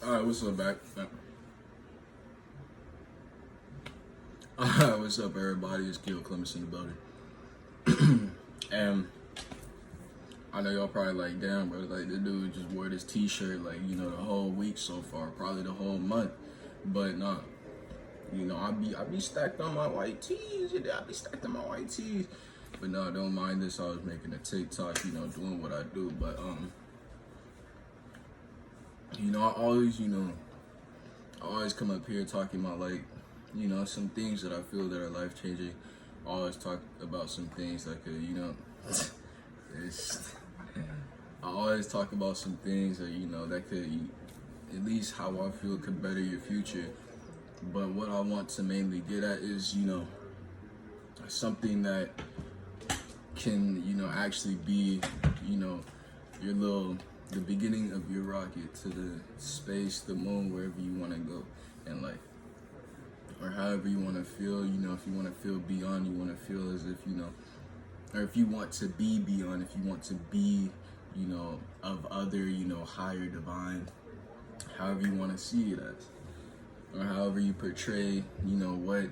Alright, what's up, back? Alright, what's up, everybody? It's Gil Clemens in the building. And I know y'all probably like, damn, bro, like, the dude just wore this t-shirt, like, the whole week so far, probably the whole month. But nah, I be stacked on my white tees, I be stacked on my white tees. But no, don't mind this, I was making a TikTok, doing what I do. But, I always come up here talking about, like, some things that I feel that are life changing. I always talk about some things that could, it's, I always talk about some things that, that could, at least how I feel could better your future. But what I want to mainly get at is, something that can, actually be, your the beginning of your rocket to the space, the moon, wherever you want to go in life. Or however you want to feel, if you want to feel beyond, you want to feel as if, or if you want to be beyond, if you want to be, of other, higher divine, however you want to see it as, or however you portray, what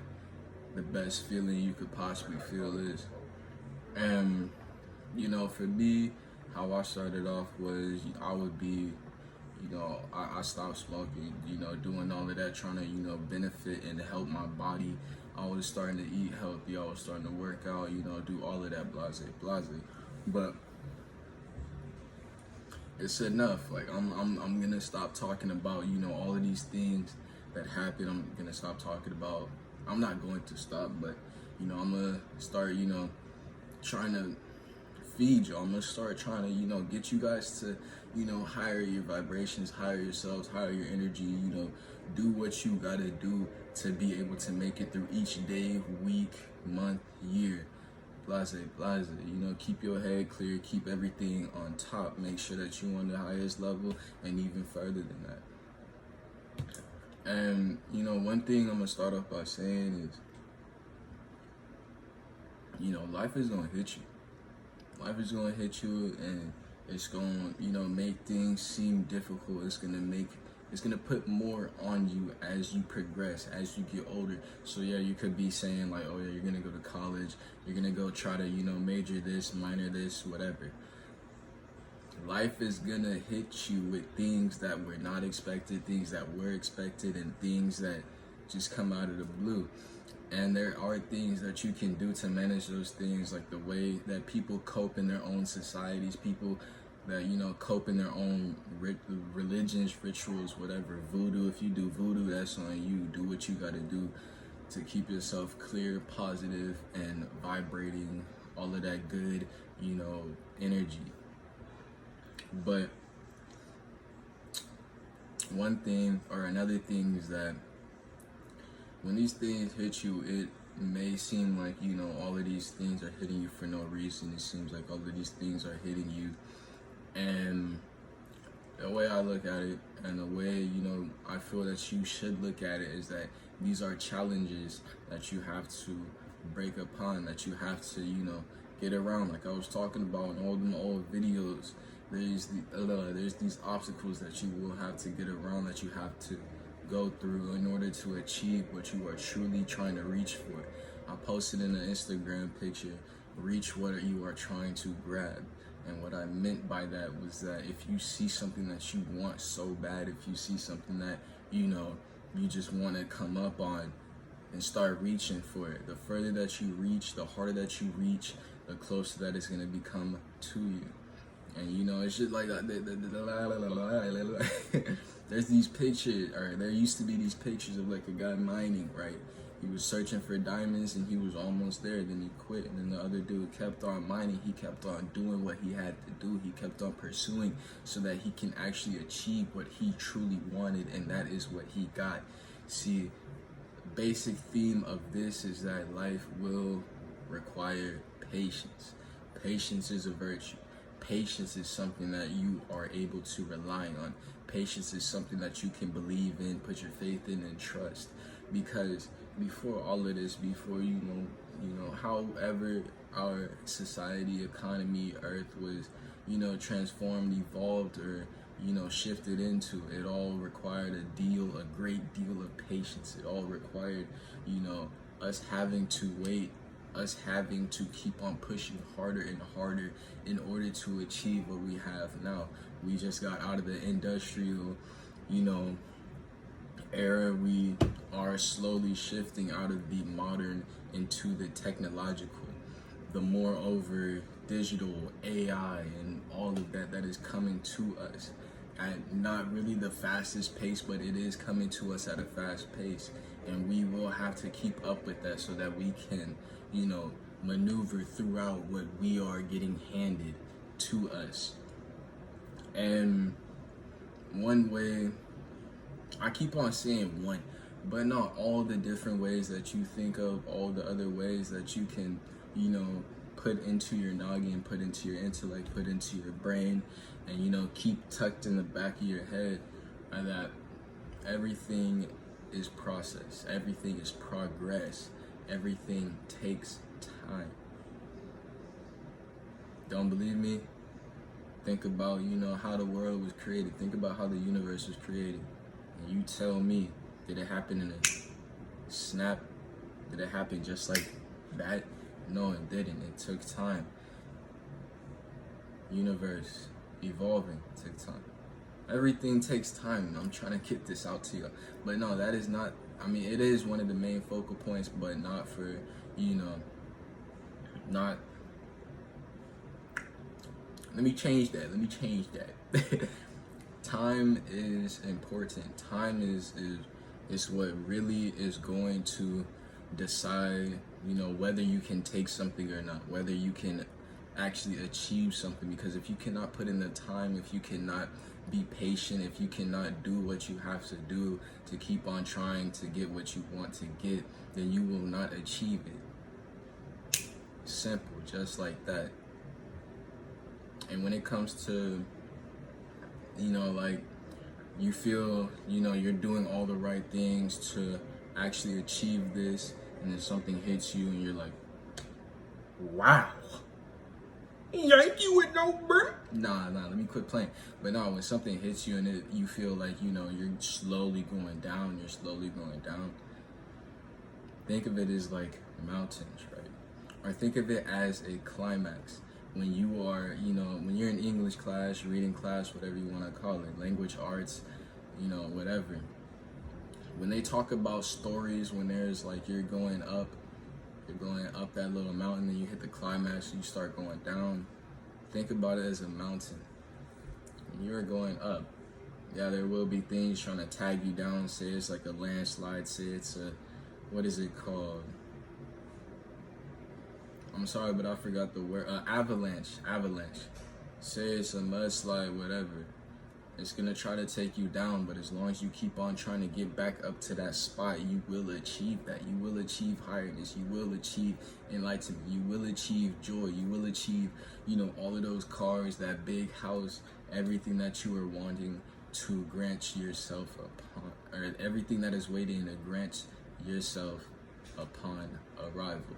the best feeling you could possibly feel is. And, for me, how I started off was I would be, I stopped smoking, doing all of that, trying to, benefit and help my body. I was starting to eat healthy. I was starting to work out, do all of that, blase. But it's enough. Like, I'm gonna stop talking about, all of these things that happen. I'm gonna stop talking about, I'm not going to stop, but, I'm gonna start, trying to feed y'all. I'm gonna start trying to, get you guys to, higher your vibrations, higher yourselves, higher your energy, do what you gotta do to be able to make it through each day, week, month, year. Blase. Keep your head clear, keep everything on top, make sure that you're on the highest level and even further than that. And, one thing I'm gonna start off by saying is, life is gonna hit you. Life is gonna hit you, and it's gonna, make things seem difficult. It's gonna put more on you as you progress, as you get older. So yeah, you could be saying like, oh yeah, you're gonna go to college, you're gonna go try to, major this, minor this, whatever. Life is gonna hit you with things that were not expected, things that were expected, and things that just come out of the blue. And there are things that you can do to manage those things, like the way that people cope in their own societies, people that, cope in their own religions, rituals, whatever. Voodoo, if you do voodoo, that's on you. Do what you gotta do to keep yourself clear, positive, and vibrating all of that good, energy. But one thing or another thing is that when these things hit you, it may seem like, all of these things are hitting you for no reason. It seems like all of these things are hitting you. And the way I look at it, and the way, I feel that you should look at it, is that these are challenges that you have to break upon, that you have to, get around. Like I was talking about in all them old videos, there's these obstacles that you will have to get around, that you have to go through in order to achieve what you are truly trying to reach for. I posted in an Instagram picture, reach what you are trying to grab. And what I meant by that was that if you see something that you want so bad, if you see something that, you just want to come up on and start reaching for it, the further that you reach, the harder that you reach, the closer that it's going to become to you. And it's just like there's these pictures, or there used to be these pictures of like a guy mining, right? He was searching for diamonds and he was almost there, then he quit. And then the other dude kept on mining, he kept on doing what he had to do, he kept on pursuing so that he can actually achieve what he truly wanted, and that is what he got. See, the basic theme of this is that life will require patience. Patience is a virtue. Patience is something that you are able to rely on. Patience is something that you can believe in, put your faith in, and trust. Because before all of this, before however our society, economy, earth was, transformed, evolved, or shifted into. It all required a great deal of patience. It all required, us having to wait, us having to keep on pushing harder and harder in order to achieve what we have now. We just got out of the industrial, era. We are slowly shifting out of the modern into the technological. The moreover digital AI and all of that is coming to us at not really the fastest pace, but it is coming to us at a fast pace, and we will have to keep up with that so that we can maneuver throughout what we are getting handed to us. And one way, I keep on saying one, but not all the different ways that you think of, all the other ways that you can, put into your noggin, put into your intellect, put into your brain, and, keep tucked in the back of your head, are that everything is process, everything is progress, everything takes time. Don't believe me? Think about, how the world was created. Think about how the universe was created. And you tell me, did it happen in a snap? Did it happen just like that? No, it didn't. It took time. Universe evolving took time. Everything takes time. I'm trying to get this out to you. But no, that is not, it is one of the main focal points, but not for, not, let me change that. Time is important. Time is what really is going to decide, whether you can take something or not, whether you can actually achieve something. Because if you cannot put in the time, if you cannot be patient, if you cannot do what you have to do to keep on trying to get what you want to get, then you will not achieve it. Simple, just like that. And when it comes to, like, you feel, you're doing all the right things to actually achieve this, and then something hits you and you're like, wow, yank you with no bird. Nah, let me quit playing. But no, when something hits you and you feel like, you're slowly going down, think of it as like mountains, right? Or think of it as a climax. When you are, when you're in English class, reading class, whatever you want to call it, language arts, whatever. When they talk about stories, when there's like you're going up that little mountain and you hit the climax, you start going down. Think about it as a mountain. When you're going up, yeah, there will be things trying to tag you down. Say it's like a landslide. Say it's a, what is it called? I'm sorry, but I forgot the word. Avalanche. Say it's a mudslide, whatever. It's gonna try to take you down, but as long as you keep on trying to get back up to that spot, you will achieve that. You will achieve highness. You will achieve enlightenment. You will achieve joy. You will achieve, all of those cars, that big house, everything that you are wanting to grant yourself upon, or everything that is waiting to grant yourself upon arrival.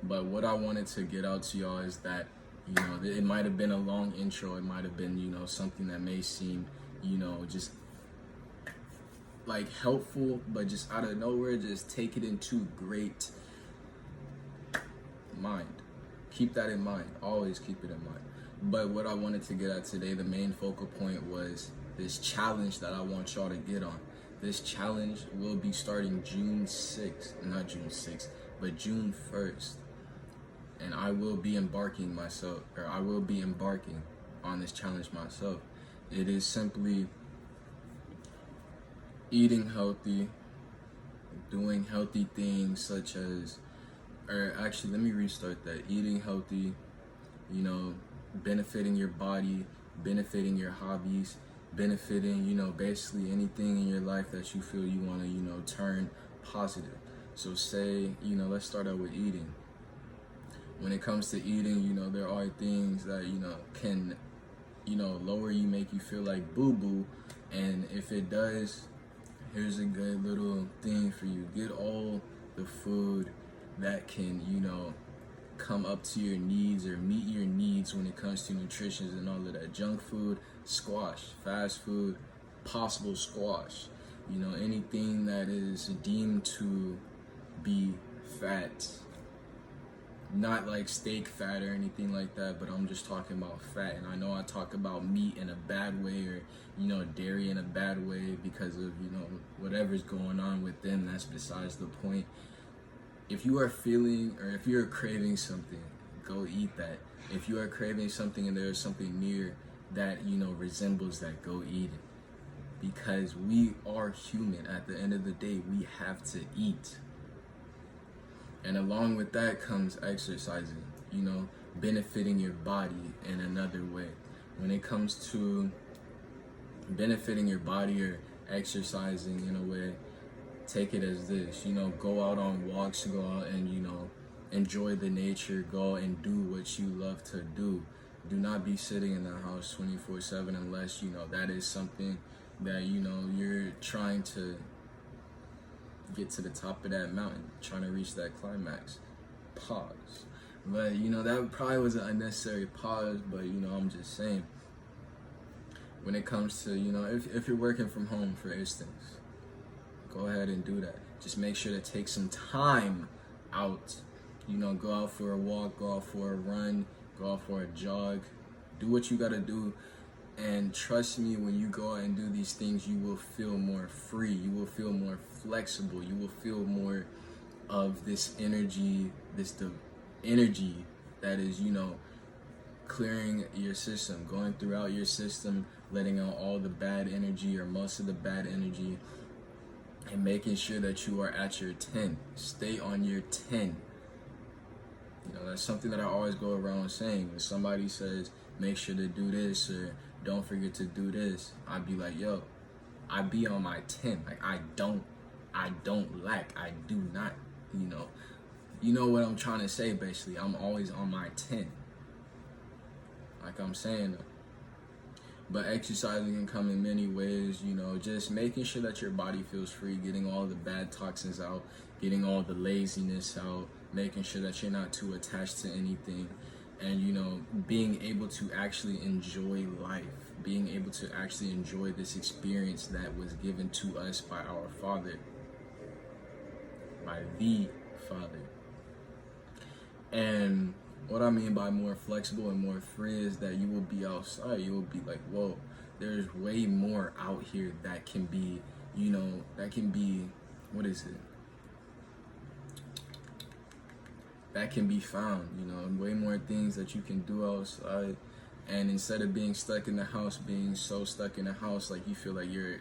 But what I wanted to get out to y'all is that, it might have been a long intro. It might have been, something that may seem, just like helpful, but just out of nowhere, just take it into great mind. Keep that in mind. Always keep it in mind. But what I wanted to get at today, the main focal point was this challenge that I want y'all to get on. This challenge will be starting June 1st, and I will be embarking on this challenge myself. It is simply eating healthy, doing healthy things such as, or actually let me restart that. Eating healthy, benefiting your body, benefiting your hobbies, benefiting, basically anything in your life that you feel you want to, turn positive. So say, let's start out with eating. When it comes to eating, there are things that, can, lower you, make you feel like boo-boo. And if it does, here's a good little thing for you. Get all the food that can, come up to your needs or meet your needs when it comes to nutrition and all of that. Junk food, squash. Fast food, possible squash. You know, anything that is deemed to be fat. Not like steak fat or anything like that, but I'm just talking about fat. And I know I talk about meat in a bad way, or, you know, dairy in a bad way because of, you know, whatever's going on with them. That's besides the point. If you are feeling, or if you're craving something, go eat that. If you are craving something and there's something near that, you know, resembles that, go eat it. Because we are human. At the end of the day, we have to eat. And along with that comes exercising, you know, benefiting your body in another way. When it comes to benefiting your body or exercising in a way, take it as this, you know, go out on walks, go out and, you know, enjoy the nature, go and do what you love to do. Do not be sitting in the house 24/7 unless, you know, that is something that, you know, you're trying to get to the top of that mountain, trying to reach that climax. Pause. But, you know, that probably was an unnecessary pause, but, you know, I'm just saying, when it comes to, you know, if you're working from home, for instance, go ahead and do that. Just make sure to take some time out. You know, go out for a walk, go out for a run, go out for a jog. Do what you gotta do. And trust me, when you go out and do these things, you will feel more free. You will feel more flexible. You will feel more of this energy, energy that is, you know, clearing your system, going throughout your system, letting out all the bad energy or most of the bad energy, and making sure that you are at your 10. Stay on your 10. You know, that's something that I always go around saying. When somebody says, make sure to do this, or don't forget to do this, I'd be like, yo, I be on my 10. Like, I don't lack. I do not, you know what I'm trying to say, basically. I'm always on my 10. Like I'm saying. But exercising can come in many ways, you know, just making sure that your body feels free, getting all the bad toxins out, getting all the laziness out, making sure that you're not too attached to anything, and, you know, being able to actually enjoy life, being able to actually enjoy this experience that was given to us by our Father, by the Father. And what I mean by more flexible and more free is that you will be outside. You will be like, whoa, there's way more out here that can be, you know, that can be, what is it? That can be found, you know, way more things that you can do outside. And instead of being stuck in the house, being so stuck in the house, like you feel like you're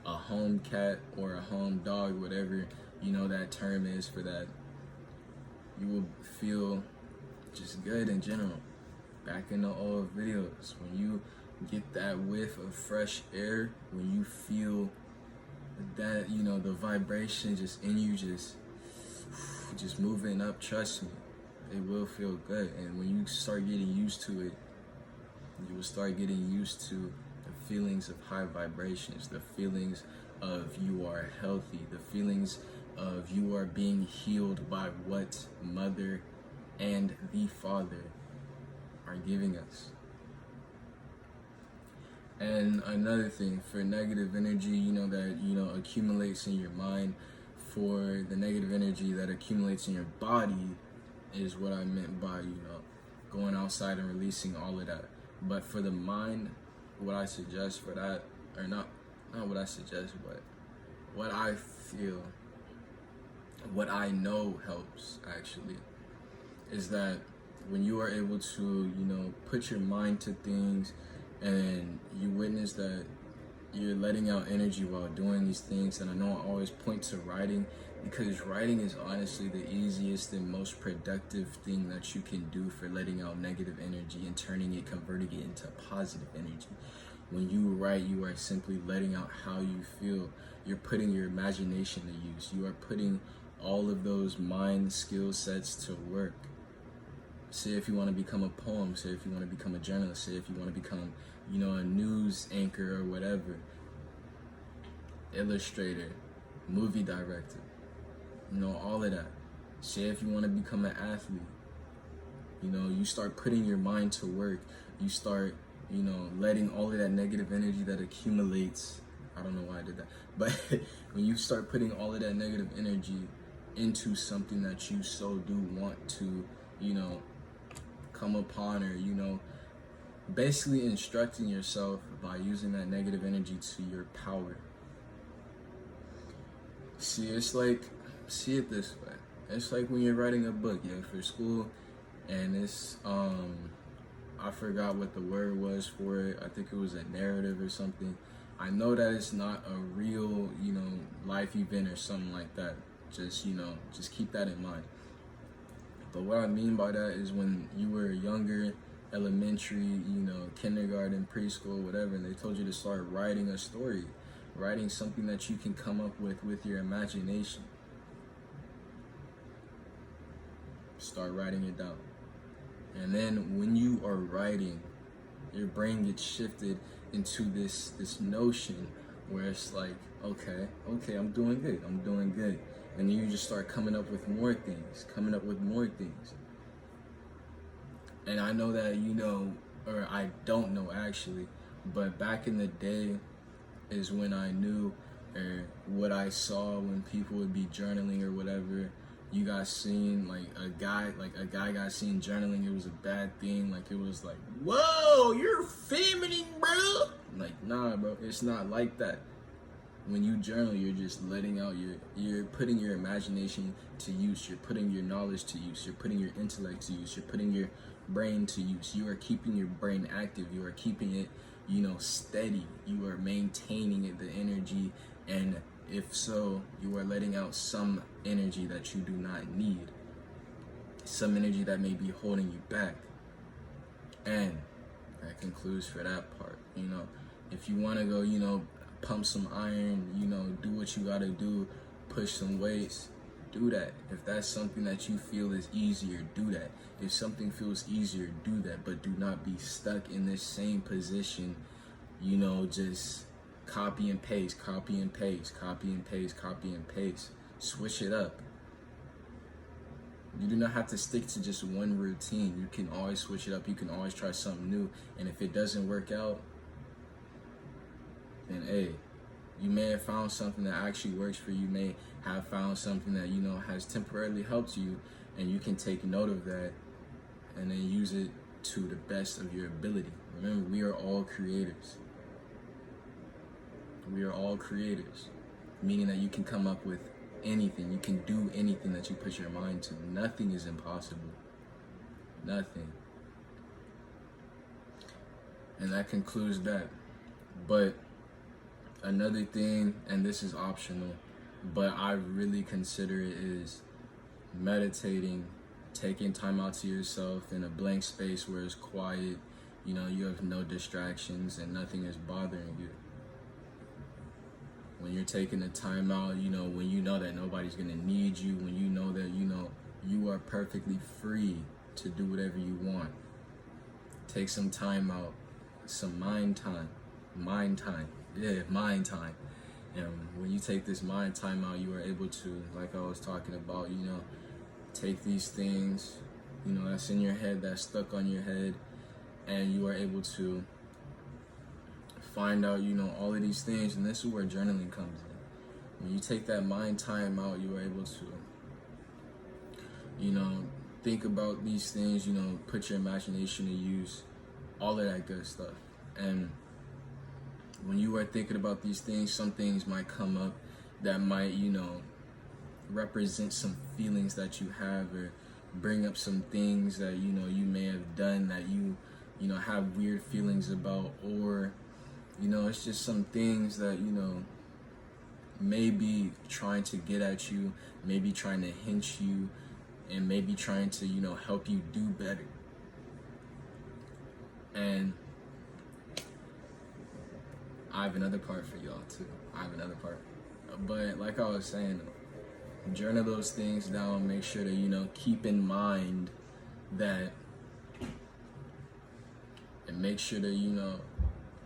a home cat or a home dog, whatever, you know, that term is for that, you will feel just good in general. Back in the old videos, when you get that whiff of fresh air, when you feel that, you know, the vibration just in you, just moving up, trust me, it will feel good. And when you start getting used to it, you will start getting used to the feelings of high vibrations, the feelings of you are healthy, the feelings of you are being healed by what Mother and the Father are giving us. And another thing, for negative energy, you know, that, you know, accumulates in your mind, for the negative energy that accumulates in your body is what I meant by, you know, going outside and releasing all of that. But for the mind, what I suggest for that, or not what I suggest, but what I feel, what I know helps actually, is that when you are able to, you know, put your mind to things and you witness that you're letting out energy while doing these things. And I know I always point to writing, because writing is honestly the easiest and most productive thing that you can do for letting out negative energy and converting it into positive energy. When you write, you are simply letting out how you feel. You're putting your imagination to use. You are putting all of those mind skill sets to work. Say if you want to become a poem, say if you want to become a journalist, say if you want to become, you know, a news anchor or whatever, illustrator, movie director, you know, all of that. Say if you want to become an athlete, You know, you start putting your mind to work. You start, you know, letting all of that negative energy that accumulates. I don't know why I did that. But when you start putting all of that negative energy into something that you so do want to, you know, come upon, or, you know, basically instructing yourself by using that negative energy to your power. See, it's like, see it this way. It's like when you're writing a book, for school, and it's, I forgot what the word was for it. I think it was a narrative or something. I know that it's not a real, you know, life event or something like that. Just, you know, just keep that in mind. But what I mean by that is when you were younger, elementary, you know, kindergarten, preschool, whatever, and they told you to start writing a story, writing something that you can come up with your imagination. Start writing it down. And then when you are writing, your brain gets shifted into this notion where it's like, okay, I'm doing good. And then you just start coming up with more things. And I know that, you know, or I don't know actually, but back in the day is when I knew, or what I saw when people would be journaling or whatever. You guys seen like a guy got seen journaling, it was a bad thing. Like, it was like, whoa, you're feminine, bro. Like, nah, bro, it's not like that. When you journal, you're just letting out you're putting your imagination to use, you're putting your knowledge to use, you're putting your intellect to use, you're putting your brain to use. You are keeping your brain active, you are keeping it, you know, steady, you are maintaining it, the energy, and if so, you are letting out some energy that you do not need, some energy that may be holding you back. And that concludes for that part. You know, if you want to go, you know, pump some iron, you know, do what you got to do, push some weights, do that. If that's something that you feel is easier, do that. If something feels easier, do that. But do not be stuck in this same position, you know, just copy and paste. Switch it up. You do not have to stick to just one routine. You can always switch it up. You can always try something new. And if it doesn't work out, then hey, you may have found something that actually works for you. You may have found something that, you know, has temporarily helped you, and you can take note of that and then use it to the best of your ability. Remember, we are all creators. Meaning that you can come up with anything. You can do anything that you put your mind to. Nothing is impossible. Nothing. And that concludes that. But another thing, and this is optional, but I really consider it, is meditating, taking time out to yourself in a blank space where it's quiet, you know, you have no distractions and nothing is bothering you. When you're taking the time out, you know, when you know that nobody's gonna need you, when you know that, you know, you are perfectly free to do whatever you want. Take some time out, some mind time. And when you take this mind time out, you are able to, like I was talking about, you know, take these things, you know, that's in your head, that's stuck on your head, and you are able to find out, you know, all of these things. And this is where journaling comes in. When you take that mind time out, you are able to, you know, think about these things, you know, put your imagination to use, all of that good stuff. And when you are thinking about these things, some things might come up that might, you know, represent some feelings that you have, or bring up some things that, you know, you may have done that you know, have weird feelings about, or, you know, it's just some things that, you know, maybe trying to get at you, maybe trying to hint you, and maybe trying to, you know, help you do better. And I have another part for y'all too. But like I was saying, journal those things down. Make sure to, you know, keep in mind that, and make sure to, you know,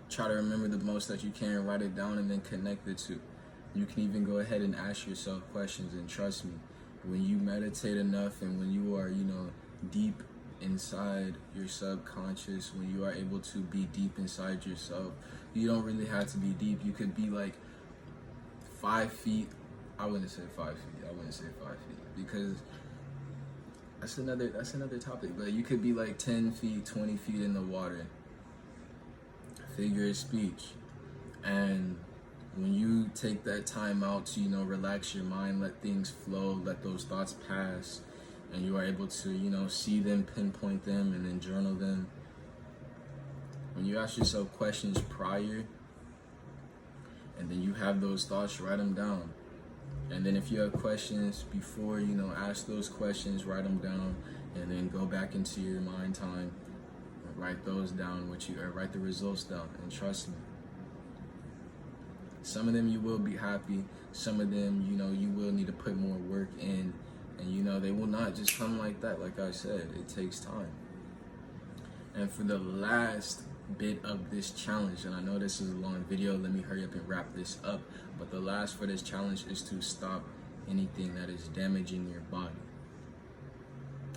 try to remember the most that you can, write it down, and then connect it to. You can even go ahead and ask yourself questions, and trust me, when you meditate enough and when you are, you know, deep inside your subconscious, when you are able to be deep inside yourself. You don't really have to be deep. You could be like 5 feet. I wouldn't say 5 feet. I wouldn't say 5 feet because that's another topic. But you could be like 10 feet, 20 feet in the water. Figure of speech. And when you take that time out to, relax your mind, let things flow, let those thoughts pass, and you are able to, see them, pinpoint them, and then journal them. When you ask yourself questions prior, and then you have those thoughts, write them down. And then if you have questions before, ask those questions, write them down, and then go back into your mind time, write those down, or write the results down, and trust me. Some of them you will be happy, some of them, you will need to put more work in, and they will not just come like that. Like I said, it takes time. And for the last bit of this challenge, and I know this is a long video, let me hurry up and wrap this up, but the last for this challenge is to stop anything that is damaging your body.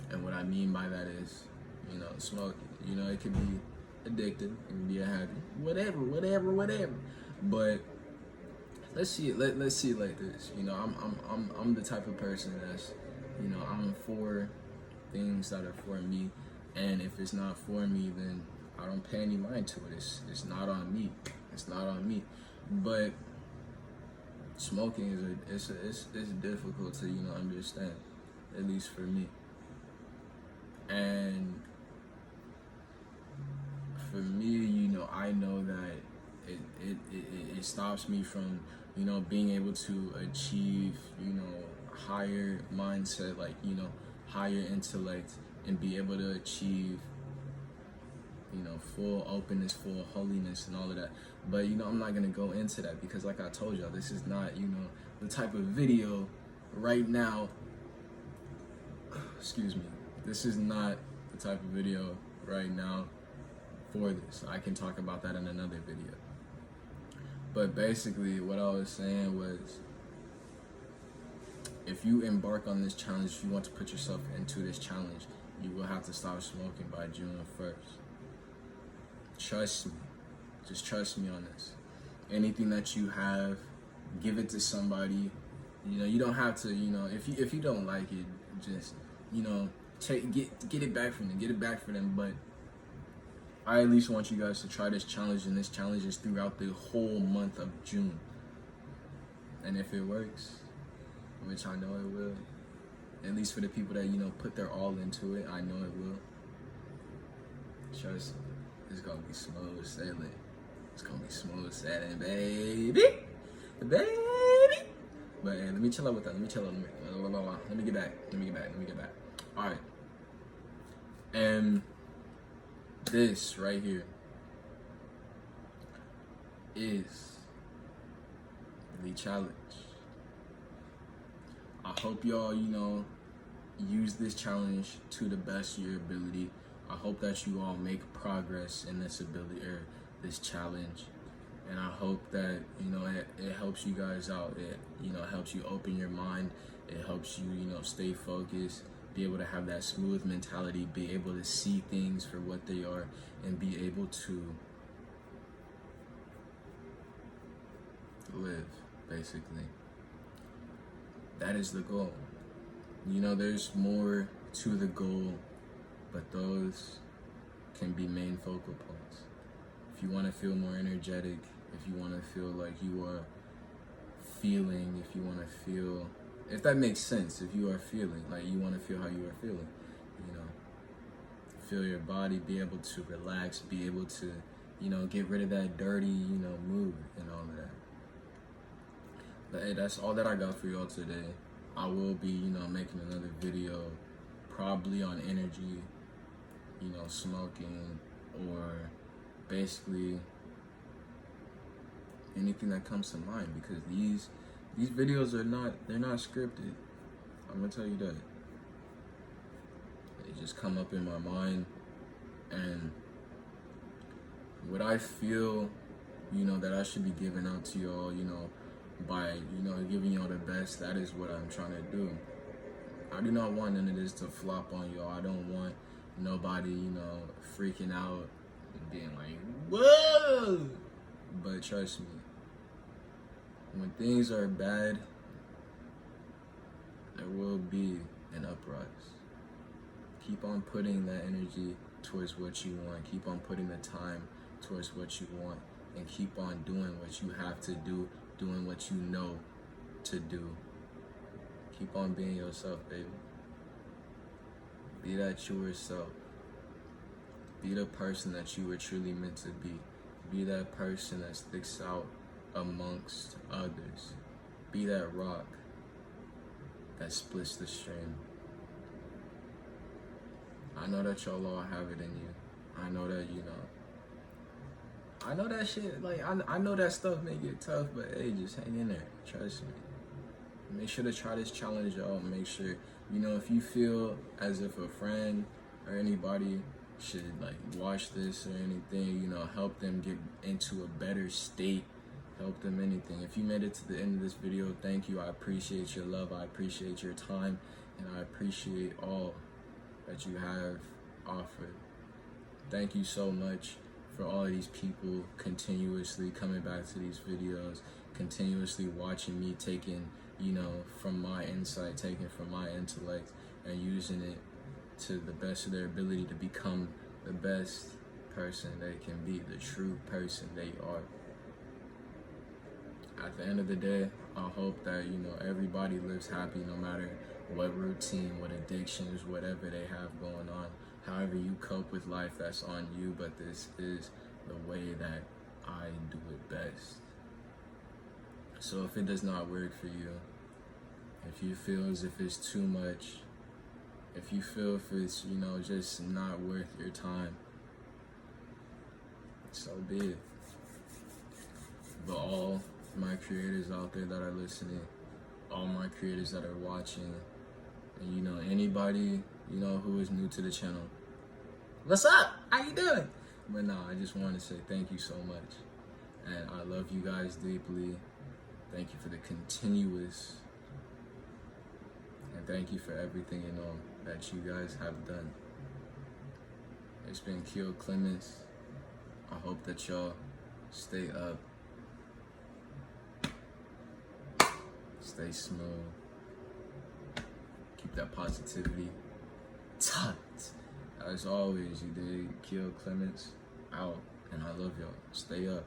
And what I mean by that is, smoking. It could be addicted, it can be a habit, whatever. But let's see it like this. I'm the type of person that's, I'm for things that are for me, and if it's not for me, then I don't pay any mind to it. It's not on me. It's not on me. But smoking is it's difficult to understand, at least for me. And for me, I know that it stops me from being able to achieve higher mindset, like higher intellect, and be able to achieve full openness, full holiness, and all of that. But I'm not gonna go into that because, like I told y'all, this is not the type of video right now. Excuse me. This is not the type of video right now for this. I can talk about that in another video. But basically, what I was saying was, if you embark on this challenge, if you want to put yourself into this challenge, you will have to stop smoking by June 1st. Trust me. Just trust me on this. Anything that you have, give it to somebody. You don't have to, if you don't like it, just, get it back from them. Get it back for them. But I at least want you guys to try this challenge, and this challenge is throughout the whole month of June. And if it works, which I know it will, at least for the people that, put their all into it, I know it will. Trust me. It's gonna be smooth sailing. It's gonna be smooth sailing, baby. But hey, let me chill out with that. Let me get back. All right. And this right here is the challenge. I hope y'all, use this challenge to the best of your ability. I hope that you all make progress in this ability or this challenge, and I hope that it helps you guys out. It helps you open your mind. It helps you stay focused, be able to have that smooth mentality, be able to see things for what they are, and be able to live. Basically, that is the goal. There's more to the goal, but those can be main focal points. If you want to feel more energetic, if you want to feel like you are feeling, if you want to feel, if that makes sense, if you are feeling, like you want to feel how you are feeling, feel your body, be able to relax, be able to, get rid of that dirty, mood and all of that. But hey, that's all that I got for y'all today. I will be, making another video probably on energy, smoking, or basically anything that comes to mind, because these videos they're not scripted. I'm gonna tell you that. They just come up in my mind, and what I feel, that I should be giving out to y'all, by, giving y'all the best, that is what I'm trying to do. I do not want none of this to flop on y'all. I don't want, nobody, freaking out and being like, whoa! But trust me, when things are bad, there will be an uprise. Keep on putting that energy towards what you want. Keep on putting the time towards what you want. And keep on doing what you have to do, doing what you know to do. Keep on being yourself, baby. Be that truer self. Be the person that you were truly meant to be. Be that person that sticks out amongst others. Be that rock that splits the stream. I know that y'all all have it in you. I know that, I know that shit, like, I know that stuff may get tough, but hey, just hang in there. Trust me. Make sure to try this challenge, y'all. Make sure, if you feel as if a friend or anybody should, like, watch this or anything, help them get into a better state. Help them anything. If you made it to the end of this video, thank you. I appreciate your love. I appreciate your time. And I appreciate all that you have offered. Thank you so much for all of these people continuously coming back to these videos, continuously watching me taking, from my insight, taking from my intellect, and using it to the best of their ability to become the best person they can be, the true person they are. At the end of the day, I hope that, everybody lives happy no matter what routine, what addictions, whatever they have going on. However you cope with life, that's on you, but this is the way that I do it best. So if it does not work for you, if you feel as if it's too much, if you feel if it's, just not worth your time, so be it. But all my creators out there that are listening, all my creators that are watching, and anybody, who is new to the channel, what's up? How you doing? But no, I just want to say thank you so much. And I love you guys deeply. Thank you for the continuous, and thank you for everything that you guys have done. It's been Keo Clements. I hope that y'all stay up, stay smooth, keep that positivity tight. As always, you dig? Keo Clements out, and I love y'all. Stay up.